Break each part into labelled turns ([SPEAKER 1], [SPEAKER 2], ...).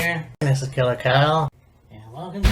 [SPEAKER 1] here. This is Killer Kyle. And welcome to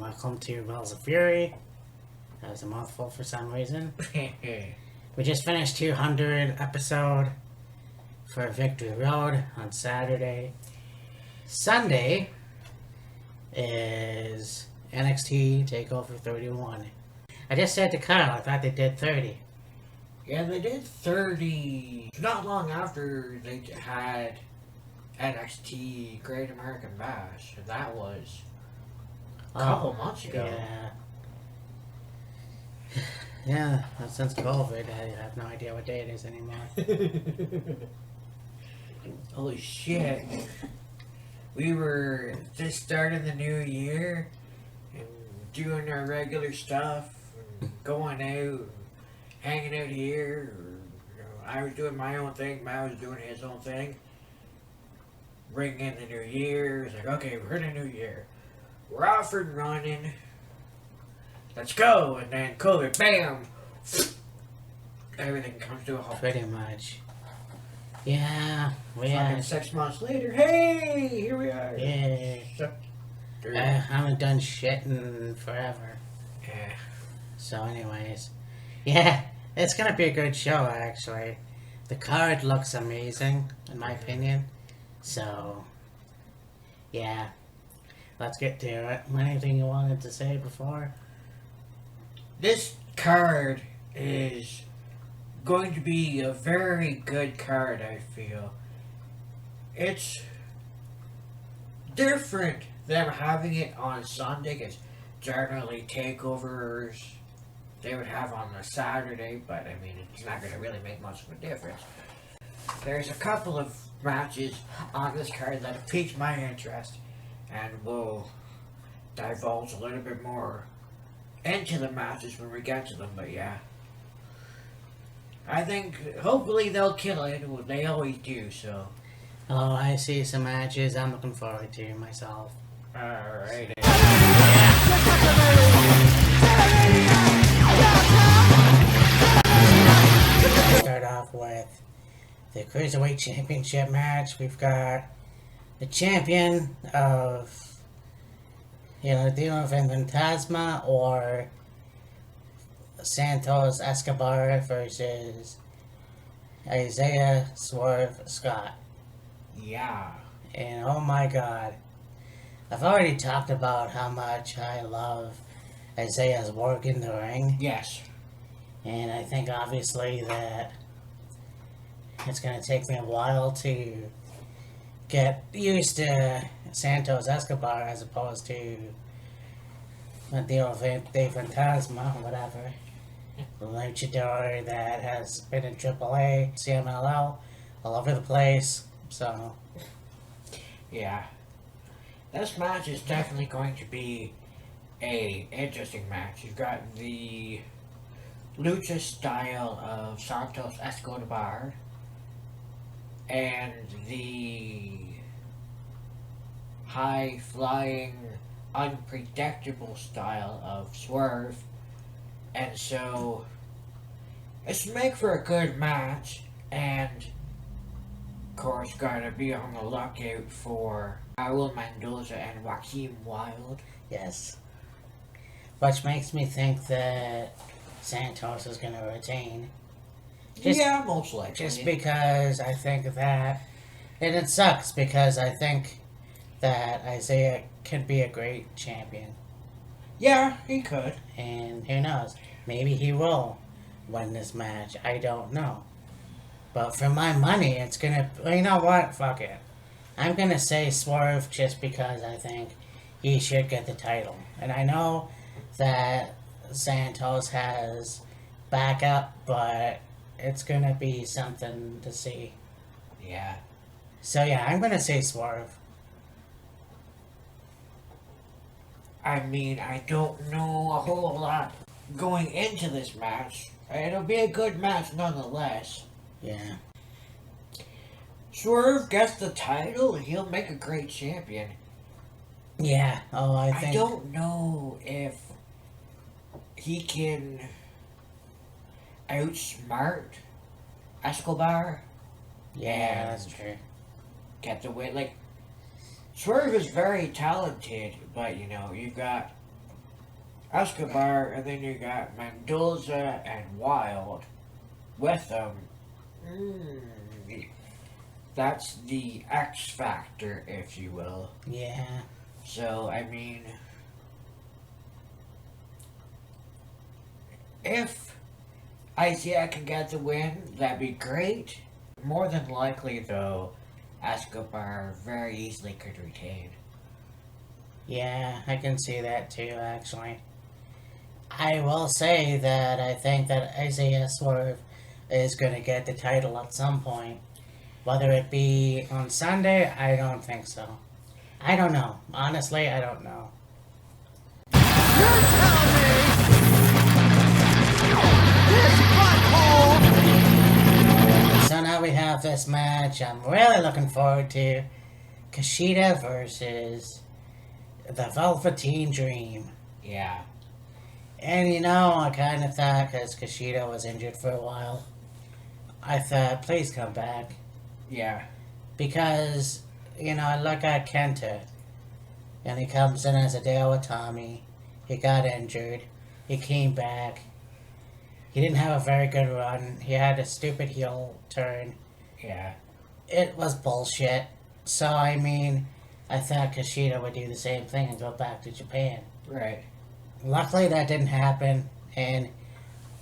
[SPEAKER 1] welcome to WHEELZ of FURY. That was a mouthful for some reason. We just finished 200 episode for Victory Road on Saturday. Sunday is NXT Takeover 31. I just said to Kyle, I thought they did 30.
[SPEAKER 2] Yeah, they did 30 not long after they had NXT Great American Bash. That was a couple months ago.
[SPEAKER 1] Yeah. Yeah, since COVID, I have no idea what day it is anymore.
[SPEAKER 2] Holy shit. We were just starting the new year and doing our regular stuff and going out and hanging out here. I was doing my own thing, Matt was doing his own thing. Ringing in the new year. It's like, okay, we're in a new year. We're off and running. Let's go. And then COVID, bam. Everything comes to a halt.
[SPEAKER 1] Pretty much. Yeah.
[SPEAKER 2] Fucking 6 months later, hey, here we are.
[SPEAKER 1] Yeah. I haven't done shit in forever.
[SPEAKER 2] Yeah.
[SPEAKER 1] So anyways. Yeah. It's gonna be a good show, actually. The card looks amazing, in my opinion. So, yeah. Let's get to it. Anything you wanted to say before?
[SPEAKER 2] This card is going to be a very good card, I feel. It's different than having it on Sunday, because generally takeovers they would have on a Saturday, but I mean, it's not going to really make much of a difference. There's a couple of matches on this card that have piqued my interest, and we'll divulge a little bit more into the matches when we get to them, but yeah. I think, hopefully they'll kill it, they always do, so.
[SPEAKER 1] Oh, I see some matches I'm looking forward to myself.
[SPEAKER 2] Alright.
[SPEAKER 1] Start off with the Cruiserweight Championship match. We've got the champion of, dealing with Phantasma or Santos Escobar versus Isaiah Swerve Scott.
[SPEAKER 2] Yeah.
[SPEAKER 1] And oh my god, I've already talked about how much I love Isaiah's work in the ring.
[SPEAKER 2] Yes.
[SPEAKER 1] And I think obviously that it's going to take me a while to get used to Santos Escobar as opposed to deal with Dave Phantasma or whatever. The luchador that has been in AAA, CMLL, all over the place. So,
[SPEAKER 2] yeah. This match is definitely going to be a interesting match. You've got the lucha style of Santos Escobar and the high-flying, unpredictable style of Swerve. And so, it's make for a good match, and of course, gotta be on the lookout for Raul Mendoza and Joaquin Wilde.
[SPEAKER 1] yes. Which makes me think that Santos is going to retain.
[SPEAKER 2] Yeah, most likely.
[SPEAKER 1] Just because I think that, and it sucks because I think that Isaiah could be a great champion.
[SPEAKER 2] Yeah, he could.
[SPEAKER 1] And who knows, maybe he will win this match. I don't know. But for my money, it's gonna. Well, you know what? Fuck it. I'm gonna say Swerve just because I think he should get the title. And I know that Santos has backup, but it's gonna be something to see.
[SPEAKER 2] Yeah.
[SPEAKER 1] So yeah, I'm gonna say Swerve.
[SPEAKER 2] I mean, I don't know a whole lot going into this match. It'll be a good match nonetheless.
[SPEAKER 1] Yeah.
[SPEAKER 2] Swerve gets the title, he'll make a great champion.
[SPEAKER 1] Yeah. Oh, I think.
[SPEAKER 2] I don't know if he can outsmart Escobar.
[SPEAKER 1] Yeah, that's true.
[SPEAKER 2] Get the win. Like, Swerve is very talented, but you know, you've got Escobar, and then you got Mendoza and Wild with them. That's the X factor, if you will.
[SPEAKER 1] Yeah.
[SPEAKER 2] So, I mean, if Isaiah can get the win, that'd be great. More than likely, though, Escobar very easily could retain.
[SPEAKER 1] Yeah, I can see that too, actually. I will say that I think that Isaiah Swerve is going to get the title at some point. Whether it be on Sunday, I don't think so. I don't know. Honestly, I don't know. So now we have this match I'm really looking forward to. Kushida versus the Velveteen Dream.
[SPEAKER 2] Yeah.
[SPEAKER 1] And you know, I kind of thought, because Kushida was injured for a while, I thought, please come back.
[SPEAKER 2] Yeah.
[SPEAKER 1] Because, you know, I look at Kenta, and he comes in as a Dale with Tommy. He got injured. He came back. He didn't have a very good run. He had a stupid heel turn.
[SPEAKER 2] Yeah.
[SPEAKER 1] It was bullshit. So, I mean, I thought Kushida would do the same thing and go back to Japan.
[SPEAKER 2] Right.
[SPEAKER 1] Luckily, that didn't happen, and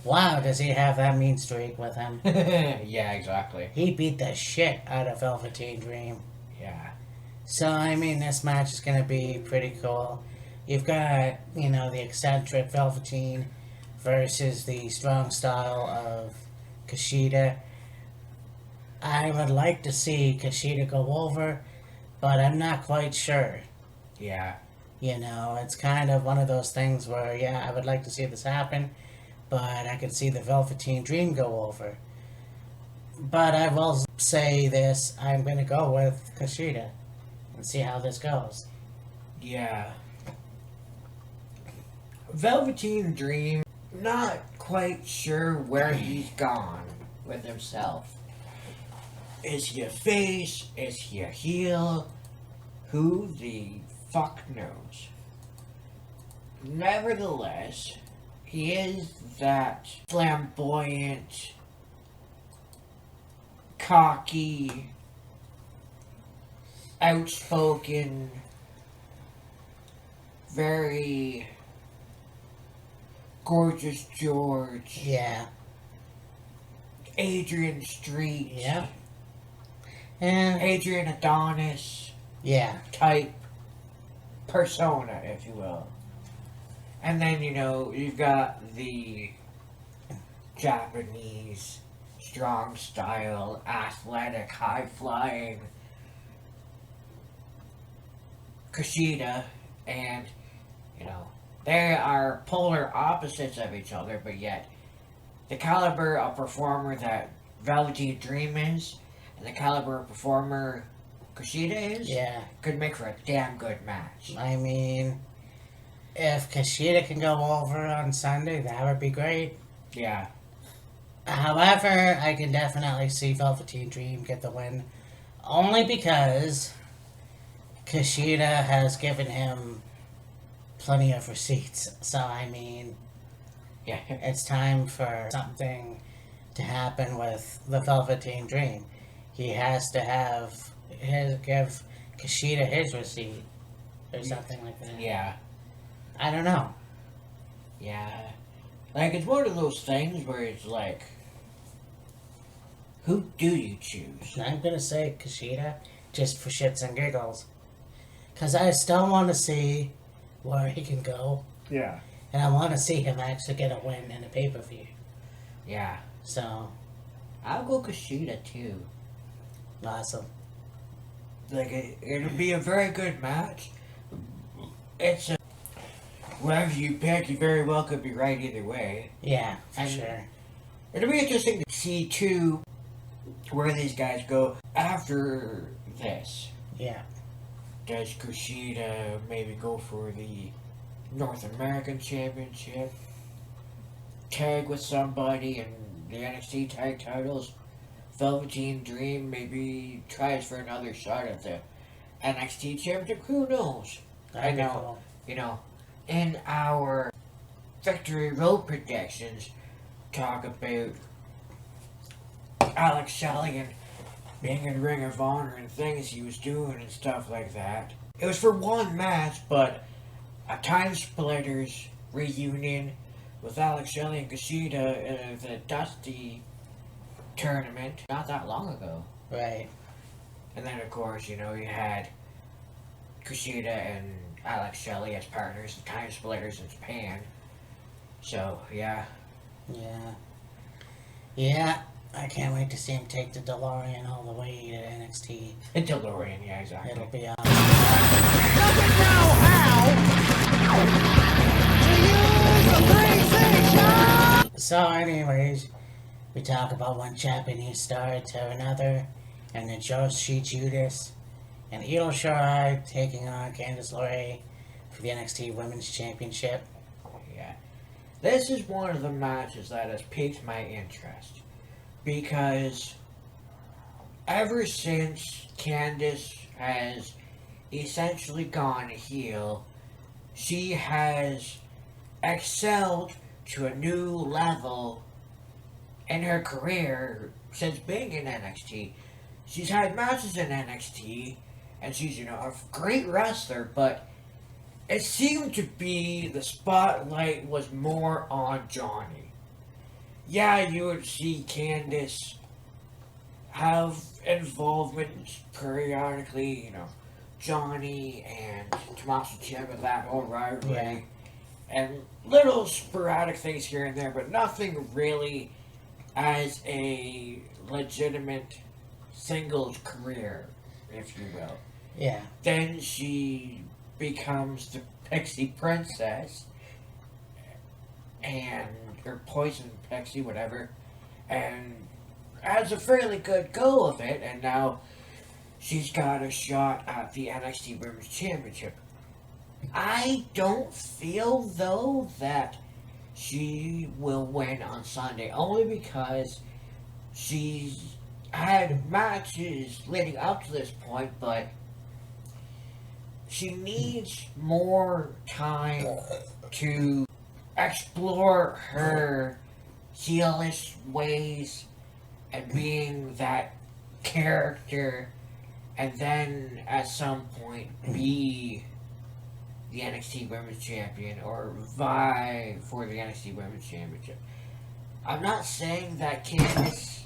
[SPEAKER 1] wow, does he have that mean streak with him.
[SPEAKER 2] Yeah, exactly.
[SPEAKER 1] He beat the shit out of Velveteen Dream.
[SPEAKER 2] Yeah.
[SPEAKER 1] So, I mean, this match is going to be pretty cool. You've got, you know, the eccentric Velveteen versus the strong style of Kushida. I would like to see Kushida go over, but I'm not quite sure.
[SPEAKER 2] Yeah.
[SPEAKER 1] You know, it's kind of one of those things where, yeah, I would like to see this happen, but I could see the Velveteen Dream go over. But I will say this, I'm going to go with Kushida and see how this goes.
[SPEAKER 2] Yeah. Velveteen Dream, not quite sure where he's gone with himself. Is he a face? Is he a heel? Who the fuck knows? Nevertheless, he is that flamboyant, cocky, outspoken, very gorgeous George,
[SPEAKER 1] Yeah.
[SPEAKER 2] Adrian Street,
[SPEAKER 1] Yeah. And,
[SPEAKER 2] Adrian Adonis
[SPEAKER 1] yeah.
[SPEAKER 2] type persona, if you will. And then, you know, you've got the Japanese strong style, athletic, high flying Kushida, and, you know, they are polar opposites of each other, but yet the caliber of performer that Velveteen Dream is, and the caliber of performer Kushida is,
[SPEAKER 1] Yeah.
[SPEAKER 2] could make for a damn good match.
[SPEAKER 1] I mean, if Kushida can go over on Sunday, that would be great.
[SPEAKER 2] Yeah.
[SPEAKER 1] However, I can definitely see Velveteen Dream get the win. Only because Kushida has given him plenty of receipts. So, I mean,
[SPEAKER 2] Yeah.
[SPEAKER 1] it's time for something to happen with the Velveteen Dream. He has to give Kushida his receipt or something like that.
[SPEAKER 2] Yeah.
[SPEAKER 1] I don't know.
[SPEAKER 2] Yeah. Like, it's one of those things where it's like, who do you choose?
[SPEAKER 1] I'm gonna say Kushida, just for shits and giggles. Because I still want to see where he can go.
[SPEAKER 3] Yeah.
[SPEAKER 1] And I want to see him actually get a win in a pay-per-view.
[SPEAKER 2] Yeah.
[SPEAKER 1] So,
[SPEAKER 2] I'll go Kushida, too.
[SPEAKER 1] awesome.
[SPEAKER 2] Like, it'll be a very good match. It's a... Whatever you pick, you very well could be right either way.
[SPEAKER 1] Yeah, for
[SPEAKER 2] And-
[SPEAKER 1] sure.
[SPEAKER 2] It'll be interesting to see, too, where these guys go after this.
[SPEAKER 1] Yeah.
[SPEAKER 2] Does Kushida maybe go for the North American Championship? Tag with somebody in the NXT tag titles? Velveteen Dream maybe tries for another shot at the NXT Championship? Who knows?
[SPEAKER 1] That'd be
[SPEAKER 2] know.
[SPEAKER 1] cool.
[SPEAKER 2] You know, in our Victory Road predictions, talk about Alex Shelley and being in Ring of Honor and things he was doing and stuff like that. It was for one match, but a Time Splitters reunion with Alex Shelley and Kushida in the Dusty tournament not that long ago.
[SPEAKER 1] Right.
[SPEAKER 2] And then, of course, you know, you had Kushida and Alex Shelley as partners, the Time Splitters in Japan. So, yeah.
[SPEAKER 1] Yeah. Yeah. I can't wait to see him take the DeLorean all the way to NXT.
[SPEAKER 2] And DeLorean, yeah, exactly.
[SPEAKER 1] It'll be awesome.
[SPEAKER 4] Doesn't know how to use the PlayStation.
[SPEAKER 1] So, anyways, we talk about one Japanese star to another, and then Joshi Judas and Io Shirai taking on Candice LeRae for the NXT Women's Championship.
[SPEAKER 2] Yeah. This is one of the matches that has piqued my interest. Because ever since Candice has essentially gone heel, she has excelled to a new level in her career since being in NXT. She's had matches in NXT, and she's, you know, a great wrestler, but it seemed to be the spotlight was more on Johnny. Yeah, you would see Candice have involvement periodically, you know, Johnny and Tommaso Ciampa, that whole rivalry,
[SPEAKER 1] Yeah.
[SPEAKER 2] and little sporadic things here and there, but nothing really as a legitimate singles career, if you will.
[SPEAKER 1] Yeah.
[SPEAKER 2] Then she becomes the Pixie Princess, or Poison Pixie, whatever, and has a fairly good go of it, and now she's got a shot at the NXT Women's Championship. I don't feel, though, that she will win on Sunday, only because she's had matches leading up to this point, but she needs more time to explore her heelish ways and being that character, and then at some point be the NXT Women's Champion or vie for the NXT Women's Championship. I'm not saying that Candice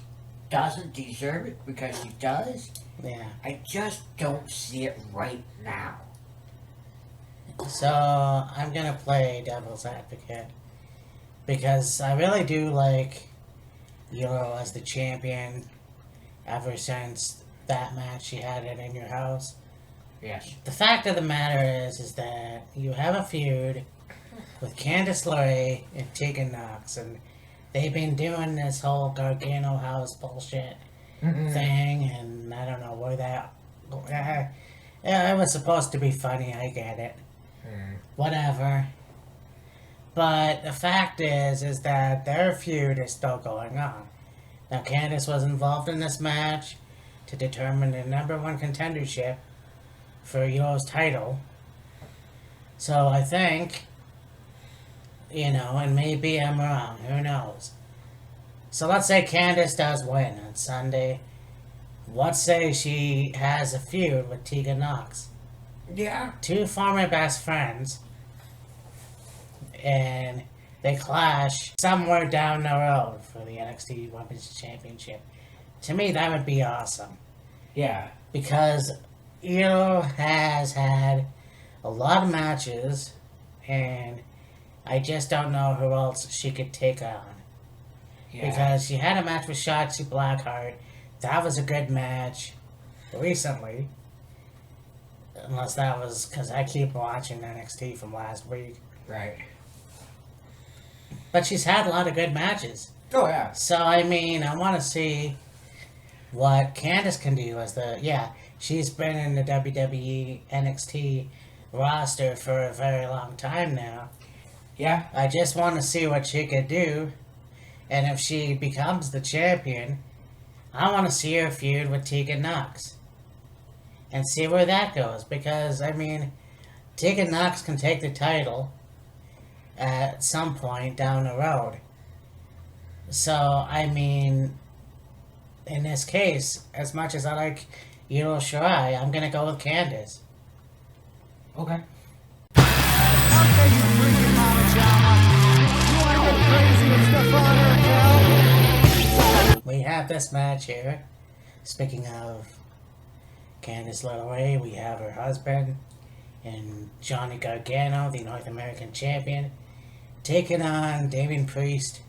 [SPEAKER 2] doesn't deserve it, because she does.
[SPEAKER 1] Yeah.
[SPEAKER 2] I just don't see it right now.
[SPEAKER 1] So, I'm gonna play devil's advocate. Because I really do like Euro as the champion ever since that match she had it in your house.
[SPEAKER 2] Yes.
[SPEAKER 1] The fact of the matter is that you have a feud with Candice LeRae and Tegan Knox, and they've been doing this whole Gargano House bullshit thing, and I don't know where that... yeah, it was supposed to be funny, I get it. Whatever. But the fact is that their feud is still going on. Now, Candice was involved in this match to determine the #1 contendership for Yo's title. So I think, you know, and maybe I'm wrong, who knows. So let's say Candice does win on Sunday. Let's say she has a feud with Tegan Knox.
[SPEAKER 2] Yeah.
[SPEAKER 1] Two former best friends. And they clash somewhere down the road for the NXT Women's Championship. To me, that would be awesome.
[SPEAKER 2] Yeah.
[SPEAKER 1] Because Io has had a lot of matches, and I just don't know who else she could take on.
[SPEAKER 2] Yeah.
[SPEAKER 1] Because she had a match with Shotzi Blackheart. That was a good match recently. Unless that was because I keep watching NXT from last week.
[SPEAKER 2] Right.
[SPEAKER 1] But she's had a lot of good matches.
[SPEAKER 2] Oh, yeah.
[SPEAKER 1] So, I mean, I want to see what Candice can do as the... Yeah, she's been in the WWE NXT roster for a very long time now.
[SPEAKER 2] Yeah.
[SPEAKER 1] I just want to see what she could do. And if she becomes the champion, I want to see her feud with Tegan Nox. And see where that goes. Because, I mean, Tegan Nox can take the title at some point down the road. So, I mean, in this case, as much as I like Io Shirai, I'm going to go with Candice.
[SPEAKER 2] Okay.
[SPEAKER 4] Okay, you freaking mama jama. You wanna get crazy with Stefano and Cal?
[SPEAKER 1] We have this match here. Speaking of Candice LeRae, we have her husband and Johnny Gargano, the North American champion, taking on Damian Priest,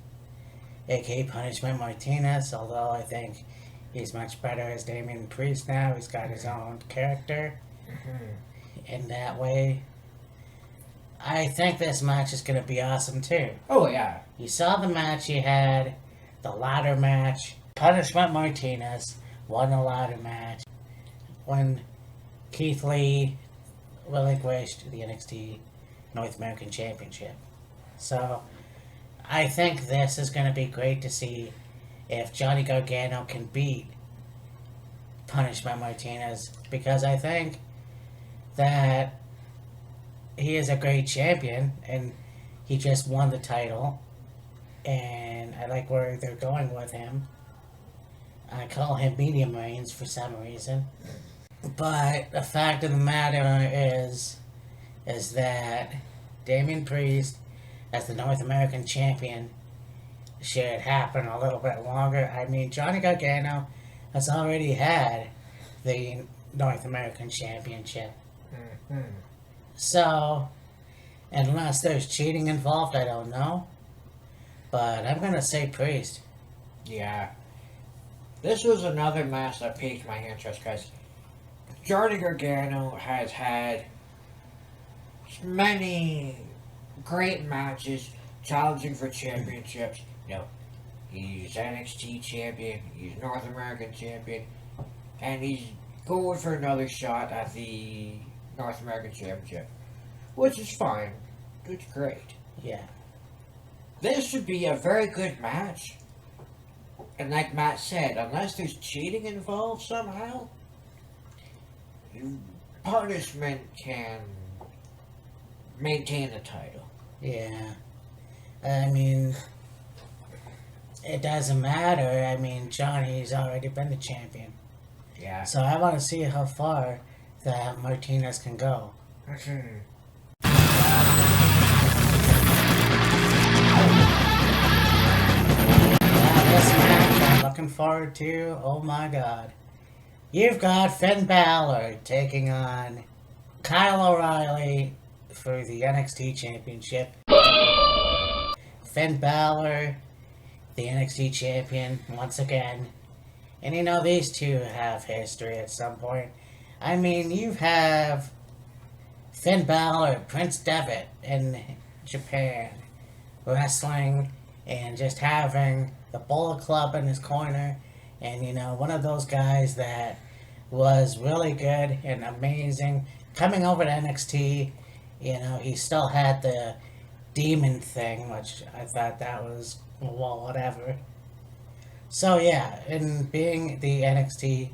[SPEAKER 1] aka Punishment Martinez, although I think he's much better as Damian Priest now. He's got his own character in that way. I think this match is going to be awesome too.
[SPEAKER 2] Oh, yeah.
[SPEAKER 1] You saw the match you had, the ladder match. Punishment Martinez won the ladder match when Keith Lee relinquished the NXT North American Championship. So, I think this is going to be great to see if Johnny Gargano can beat Punishment Martinez, because I think that he is a great champion and he just won the title, and I like where they're going with him. I call him Medium Reigns for some reason. But the fact of the matter is that Damian Priest, as the North American champion, should happen a little bit longer. I mean, Johnny Gargano has already had the North American Championship. So, unless there's cheating involved, I don't know. But I'm going to say Priest.
[SPEAKER 2] Yeah. This was another match that piqued my interest because Johnny Gargano has had many great matches challenging for championships. You know, he's NXT champion, he's North American champion, and he's going for another shot at the North American Championship, which is fine. It's great.
[SPEAKER 1] Yeah.
[SPEAKER 2] This should be a very good match. And like Matt said, unless there's cheating involved somehow, Punishment can maintain the title.
[SPEAKER 1] Yeah. I mean, it doesn't matter. I mean, Johnny's already been the champion.
[SPEAKER 2] Yeah.
[SPEAKER 1] So I want to see how far that Martinez can go. This match I'm looking forward to. Oh my god. You've got Finn Balor taking on Kyle O'Reilly for the NXT Championship. Finn Balor, the NXT Champion, once again. And you know, these two have history at some point. I mean, you have Finn Balor, Prince Devitt in Japan, wrestling and just having the Bullet Club in his corner. And, you know, one of those guys that was really good and amazing. Coming over to NXT, you know, he still had the demon thing, which I thought that was, well, whatever. So, yeah, and being the NXT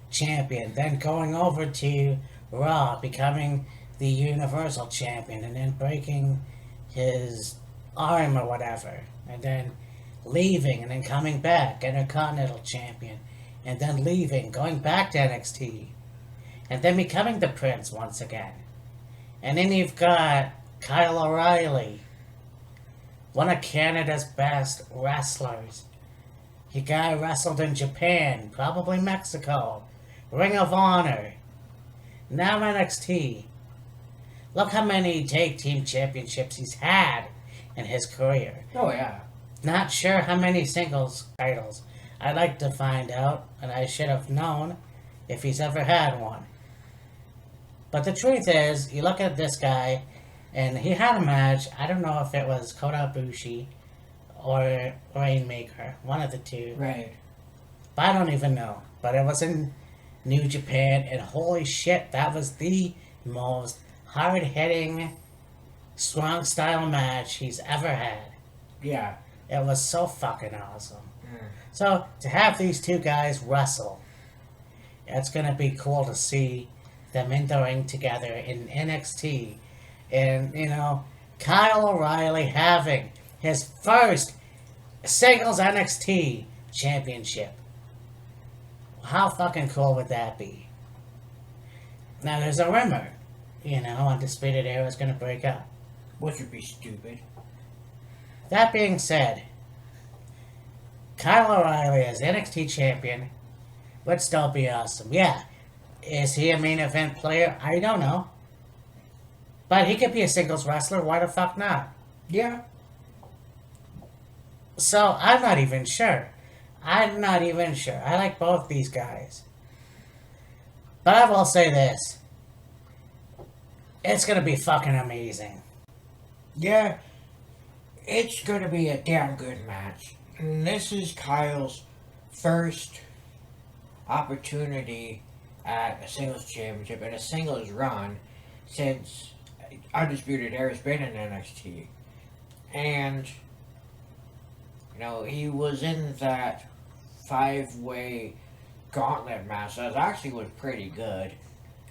[SPEAKER 1] champion, then going over to Raw, becoming the Universal Champion, and then breaking his arm or whatever, and then leaving, and then coming back, Intercontinental Champion, and then leaving, going back to NXT, and then becoming the Prince once again. And then you've got Kyle O'Reilly, one of Canada's best wrestlers. The guy wrestled in Japan, probably Mexico, Ring of Honor, now NXT. Look how many tag team championships he's had in his career.
[SPEAKER 2] Oh, yeah.
[SPEAKER 1] Not sure how many singles titles. I'd like to find out, and I should have known if he's ever had one. But the truth is, you look at this guy, and he had a match. I don't know if it was Kota Ibushi or Rainmaker, one of the two.
[SPEAKER 2] Right.
[SPEAKER 1] But I don't even know. But it was in New Japan, and holy shit, that was the most hard-hitting, strong-style match he's ever had.
[SPEAKER 2] Yeah.
[SPEAKER 1] It was so fucking awesome.
[SPEAKER 2] Mm.
[SPEAKER 1] So, to have these two guys wrestle, it's going to be cool to see them in the ring together in NXT. And, you know, Kyle O'Reilly having his first singles NXT championship. How fucking cool would that be? Now, there's a rumor, you know, Undisputed Era is going to break up.
[SPEAKER 2] Which would be stupid.
[SPEAKER 1] That being said, Kyle O'Reilly as NXT champion would still be awesome. Yeah. Is he a main event player? I don't know. But he could be a singles wrestler. Why the fuck not?
[SPEAKER 2] Yeah.
[SPEAKER 1] So, I'm not even sure. I'm not even sure. I like both these guys. But I will say this. It's going to be fucking amazing.
[SPEAKER 2] Yeah. It's going to be a damn good match. And this is Kyle's first opportunity at a singles championship and a singles run since Undisputed Era's been in NXT. And, you know, he was in that 5-way gauntlet match that actually was pretty good.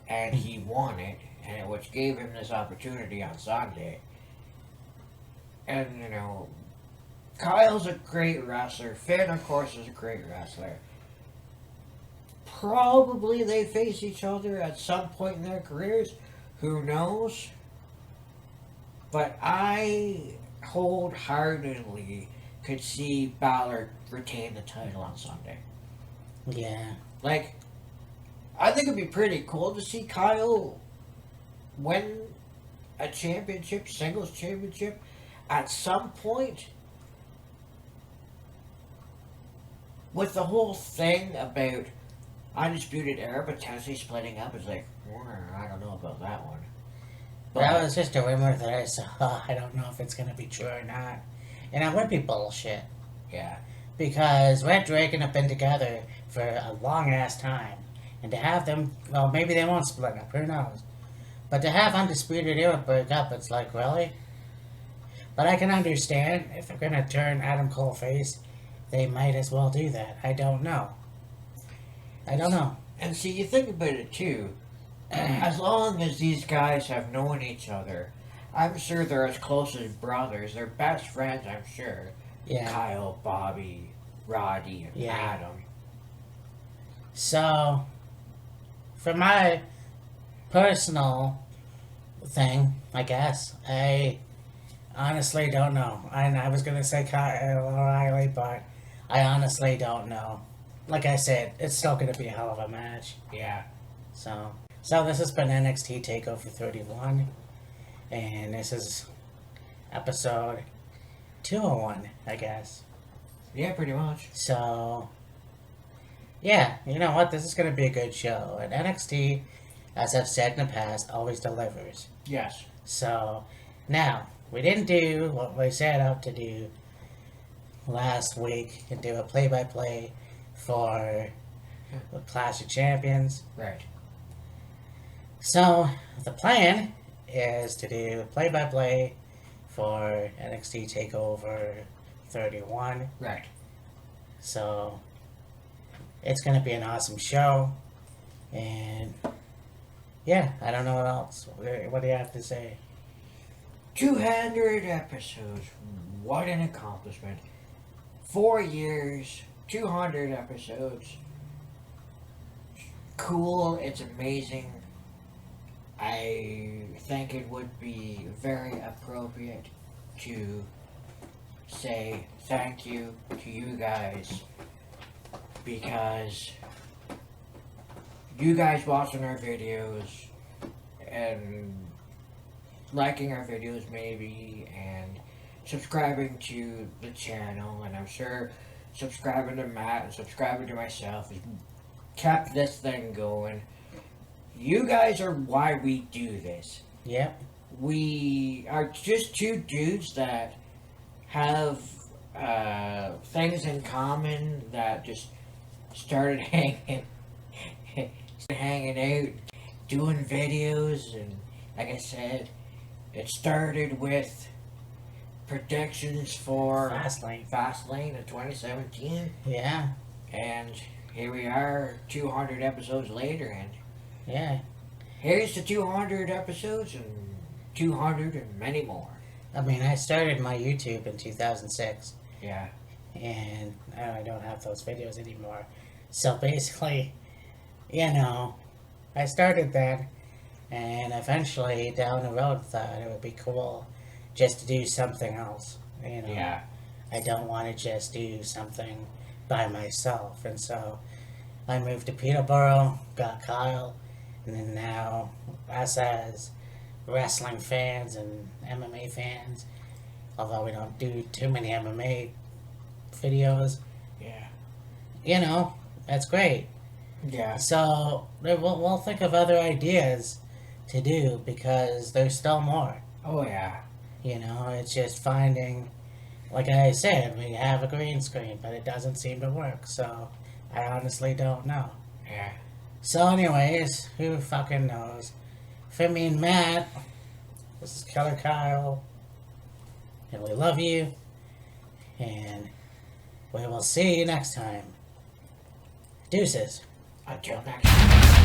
[SPEAKER 2] And he won it, and which gave him this opportunity on Sunday. And, you know, Kyle's a great wrestler. Finn, of course, is a great wrestler. Probably they face each other at some point in their careers. Who knows? But I wholeheartedly could see Balor retain the title on Sunday.
[SPEAKER 1] Yeah.
[SPEAKER 2] Like, I think it'd be pretty cool to see Kyle win a championship, singles championship, at some point. With the whole thing about Undisputed Era potentially splitting up, it's like, I don't know about that one.
[SPEAKER 1] That was just a rumor that I saw. I don't know if it's going to be true or not. And it would be bullshit.
[SPEAKER 2] Yeah.
[SPEAKER 1] Because Red Dragon have been together for a long ass time. And to have them, well, maybe they won't split up, who knows. But to have Undisputed Era break up, it's like, really? But I can understand if they're going to turn Adam Cole face, they might as well do that. I don't know. I don't know.
[SPEAKER 2] And see, you think about it too. As long as these guys have known each other, I'm sure they're as close as brothers. They're best friends, I'm sure.
[SPEAKER 1] Yeah.
[SPEAKER 2] Kyle, Bobby, Roddy, and
[SPEAKER 1] Yeah.
[SPEAKER 2] Adam.
[SPEAKER 1] So, for my personal thing, I guess, I honestly don't know. I was going to say Kyle O'Reilly, but I honestly don't know. Like I said, it's still going to be a hell of a match.
[SPEAKER 2] Yeah.
[SPEAKER 1] So this has been NXT Takeover 31, and this is episode 201, I guess.
[SPEAKER 2] Yeah, pretty much.
[SPEAKER 1] So, yeah, you know what? This is going to be a good show. And NXT, as I've said in the past, always delivers.
[SPEAKER 2] Yes.
[SPEAKER 1] So, now, we didn't do what we set out to do last week and do a play-by-play for the Clash of Champions.
[SPEAKER 2] Right.
[SPEAKER 1] So, the plan is to do a play-by-play for NXT TakeOver 31.
[SPEAKER 2] Right.
[SPEAKER 1] So, it's going to be an awesome show. And, yeah, I don't know what else. What do you have to say?
[SPEAKER 2] 200 episodes. What an accomplishment. 4 years, 200 episodes. Cool, it's amazing. I think it would be very appropriate to say thank you to you guys, because you guys watching our videos and liking our videos maybe, and subscribing to the channel, and I'm sure subscribing to Matt and subscribing to myself has kept this thing going. You guys are why we do this.
[SPEAKER 1] Yep.
[SPEAKER 2] We are just two dudes that have things in common, that just started hanging out, doing videos, and like I said, it started with predictions for Fastlane in 2017,
[SPEAKER 1] Yeah.
[SPEAKER 2] and here we are 200 episodes later, and
[SPEAKER 1] Yeah.
[SPEAKER 2] here's the 200 episodes and 200 and many more.
[SPEAKER 1] I mean, I started my YouTube in 2006,
[SPEAKER 2] Yeah.
[SPEAKER 1] and I don't have those videos anymore. So basically, you know, I started that, and eventually down the road thought it would be cool just to do something else. You know,
[SPEAKER 2] Yeah.
[SPEAKER 1] I don't want to just do something by myself, and so I moved to Peterborough, got Kyle, and then now us as wrestling fans and MMA fans, although we don't do too many MMA videos,
[SPEAKER 2] Yeah.
[SPEAKER 1] you know, that's great.
[SPEAKER 2] Yeah.
[SPEAKER 1] So we'll think of other ideas to do, because there's still more.
[SPEAKER 2] Oh, yeah.
[SPEAKER 1] You know, it's just finding, like I said, we have a green screen, but it doesn't seem to work, so I honestly don't know.
[SPEAKER 2] Yeah.
[SPEAKER 1] So anyways, who fucking knows? For me and Matt, this is Killer Kyle, and we love you, and we will see you next time. Deuces.
[SPEAKER 2] Until next time.